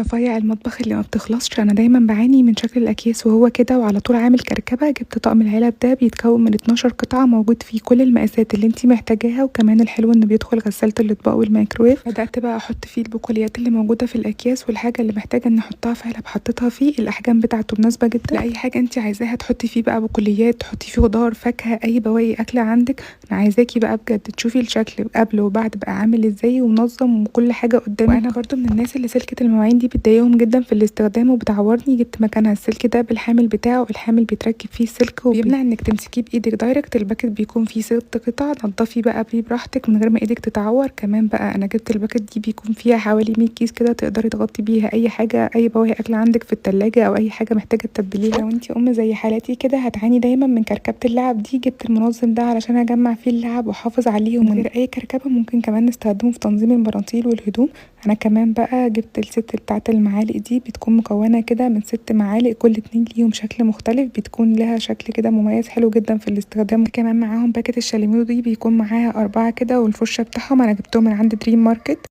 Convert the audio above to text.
رفيع المطبخ اللي ما بتخلصش. انا دايما بعاني من شكل الاكياس وهو كده وعلى طول عامل كركبه. جبت طقم العلب ده بيتكون من 12 قطعه، موجود فيه كل المقاسات اللي انتي محتاجاها، وكمان الحلو انه بيدخل غساله الاطباق والميكرويف. بدات بقى احط فيه البقوليات اللي موجوده في الاكياس، والحاجه اللي محتاجه ان احطها في علب حطيتها فيه. الاحجام بتاعته مناسبه جدا لاي حاجه انتي عايزاها تحطي فيه، بقى بقوليات، تحطي فيه خضار، فاكهه، اي بواقي اكله عندك. انا عايزاكي بقى بجد تشوفي الشكل قبل وبعد بقى عامل ازاي ومنظم وكل حاجه قدامك. وانا برضو من الناس اللي سلكه المواعين دي بتضايقهم جدا في الاستخدام وبتعورني. جبت مكانها السلك ده بالحامل بتاعه. الحامل بيتركب فيه السلك وبيمنع انك تمسكيه بايدك دايركت. الباكت بيكون فيه 6 قطع، نضفي بقى بيه براحتك من غير ما ايدك تتعور. كمان بقى انا جبت الباكت دي بيكون فيها حوالي 100 كيس كده، تقدري تغطي بيها اي حاجه، اي بواقي اكل عندك في التلاجة او اي حاجه محتاجه تتبليها. لو انتي زي حالاتي كده هتعاني دايما من كركبه اللعب دي، جبت المنظم ده علشان اجمع فيه اللعب واحافظ عليهم من غير اي كركبه. ممكن كمان نستخدمه في تنظيم المناطيل والهدوم. انا كمان بقى جبت الست بتاعه المعالق دي، بتكون مكونه كده من 6 معالق، كل 2 ليهم شكل مختلف، بتكون لها شكل كده مميز حلو جدا في الاستخدام. كمان معاهم باكت الشاليمو دي بيكون معاها 4 كده، والفرشه بتاعهم انا جبتهم من عند دريم ماركت.